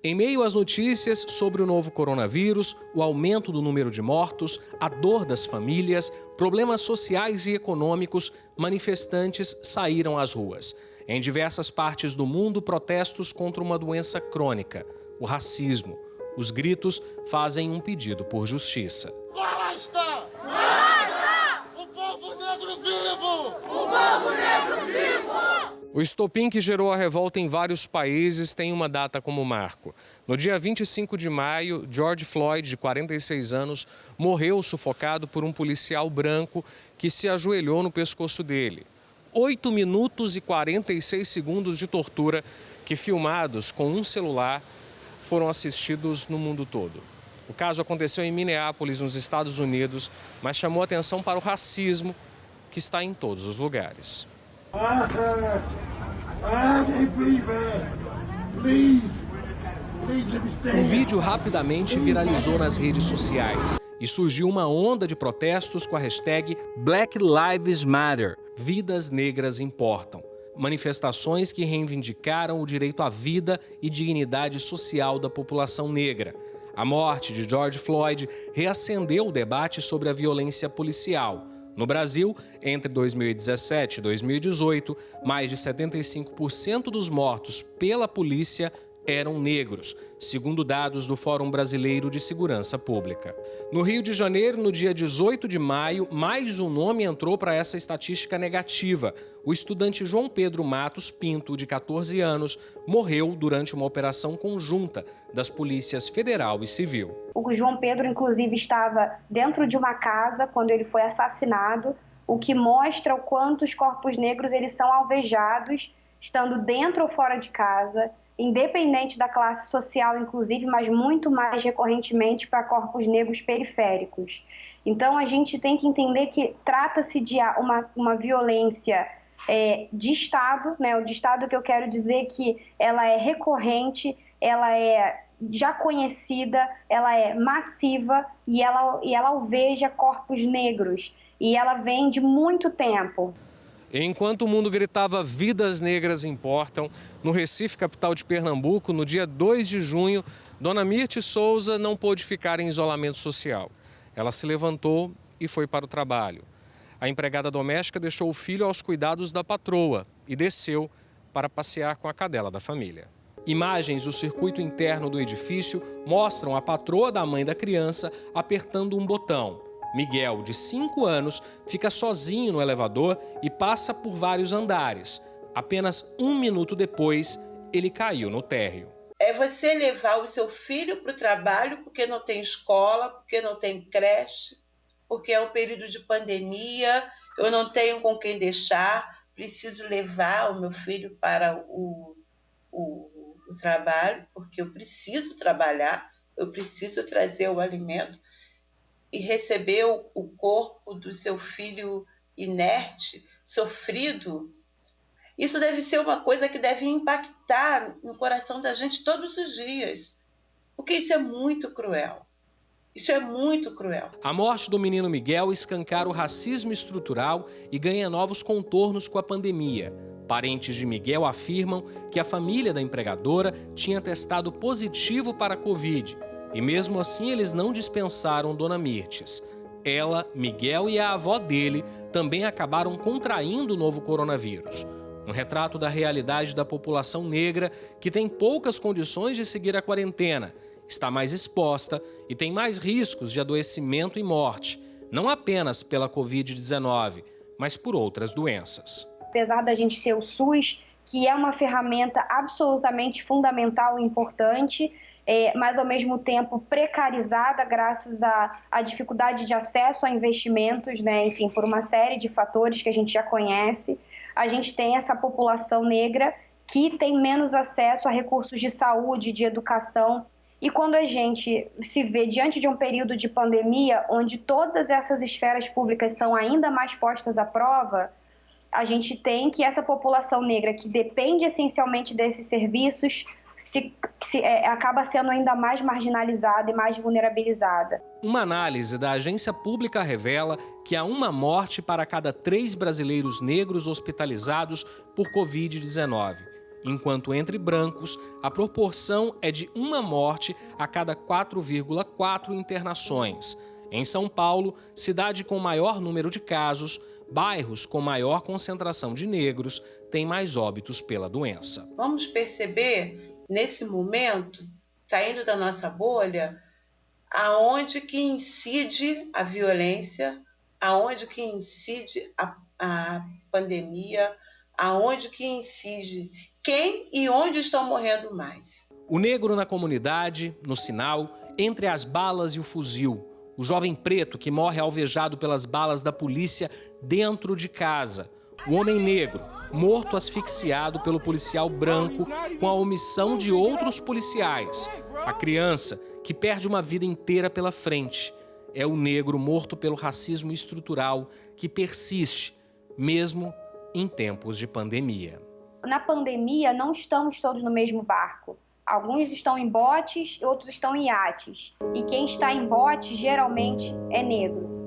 Em meio às notícias sobre o novo coronavírus, o aumento do número de mortos, a dor das famílias, problemas sociais e econômicos, manifestantes saíram às ruas. Em diversas partes do mundo, protestos contra uma doença crônica, o racismo. Os gritos fazem um pedido por justiça. Basta! Basta! O povo negro vivo! O povo negro vivo! O estopim que gerou a revolta em vários países tem uma data como marco. No dia 25 de maio, George Floyd, de 46 anos, morreu sufocado por um policial branco que se ajoelhou no pescoço dele. 8 minutos e 46 segundos de tortura que, filmados com um celular, foram assistidos no mundo todo. O caso aconteceu em Minneapolis, nos Estados Unidos, mas chamou atenção para o racismo que está em todos os lugares. O vídeo rapidamente viralizou nas redes sociais e surgiu uma onda de protestos com a hashtag Black Lives Matter, Vidas Negras Importam. Manifestações que reivindicaram o direito à vida e dignidade social da população negra. A morte de George Floyd reacendeu o debate sobre a violência policial. No Brasil, entre 2017 e 2018, mais de 75% dos mortos pela polícia eram negros, segundo dados do Fórum Brasileiro de Segurança Pública. No Rio de Janeiro, no dia 18 de maio, mais um nome entrou para essa estatística negativa. O estudante João Pedro Matos Pinto, de 14 anos, morreu durante uma operação conjunta das polícias federal e civil. O João Pedro, inclusive, estava dentro de uma casa quando ele foi assassinado, o que mostra o quanto os corpos negros eles são alvejados, estando dentro ou fora de casa, independente da classe social, inclusive, mas muito mais recorrentemente para corpos negros periféricos. Então, a gente tem que entender que trata-se de uma violência de Estado, né? O de Estado que eu quero dizer que ela é recorrente, ela é já conhecida, ela é massiva e ela alveja corpos negros. E ela vem de muito tempo. Enquanto o mundo gritava "Vidas Negras Importam", no Recife, capital de Pernambuco, no dia 2 de junho, Dona Mirte Souza não pôde ficar em isolamento social. Ela se levantou e foi para o trabalho. A empregada doméstica deixou o filho aos cuidados da patroa e desceu para passear com a cadela da família. Imagens do circuito interno do edifício mostram a patroa da mãe da criança apertando um botão. Miguel, de 5 anos, fica sozinho no elevador e passa por vários andares. Apenas 1 minuto depois, ele caiu no térreo. É você levar o seu filho para o trabalho porque não tem escola, porque não tem creche, porque é um período de pandemia, eu não tenho com quem deixar, preciso levar o meu filho para o trabalho, porque eu preciso trabalhar, eu preciso trazer o alimento. E receber o corpo do seu filho inerte, sofrido, isso deve ser uma coisa que deve impactar no coração da gente todos os dias, porque isso é muito cruel. Isso é muito cruel. A morte do menino Miguel escancara o racismo estrutural e ganha novos contornos com a pandemia. Parentes de Miguel afirmam que a família da empregadora tinha testado positivo para a Covid. E mesmo assim eles não dispensaram Dona Mirtes. Ela, Miguel e a avó dele também acabaram contraindo o novo coronavírus. Um retrato da realidade da população negra que tem poucas condições de seguir a quarentena, está mais exposta e tem mais riscos de adoecimento e morte, não apenas pela Covid-19, mas por outras doenças. Apesar da gente ter o SUS, que é uma ferramenta absolutamente fundamental e importante, mas ao mesmo tempo precarizada graças à dificuldade de acesso a investimentos, né? Enfim, por uma série de fatores que a gente já conhece, a gente tem essa população negra que tem menos acesso a recursos de saúde, de educação. E quando a gente se vê diante de um período de pandemia, onde todas essas esferas públicas são ainda mais postas à prova, a gente tem que essa população negra que depende essencialmente desses serviços acaba sendo ainda mais marginalizada e mais vulnerabilizada. Uma análise da agência pública revela que há uma morte para cada 3 brasileiros negros hospitalizados por Covid-19. enquanto entre brancos a proporção é de uma morte a cada 4,4 internações. Em São Paulo, cidade com maior número de casos, bairros com maior concentração de negros têm mais óbitos pela doença. Vamos perceber, nesse momento, saindo da nossa bolha, aonde que incide a violência, aonde que incide a pandemia, aonde que incide quem e onde estão morrendo mais. O negro na comunidade, no sinal, entre as balas e o fuzil. O jovem preto que morre alvejado pelas balas da polícia dentro de casa. O homem negro, morto asfixiado pelo policial branco com a omissão de outros policiais. A criança que perde uma vida inteira pela frente. É o negro morto pelo racismo estrutural que persiste, mesmo em tempos de pandemia. Na pandemia, não estamos todos no mesmo barco. Alguns estão em botes, outros estão em iates. E quem está em bote, geralmente, é negro.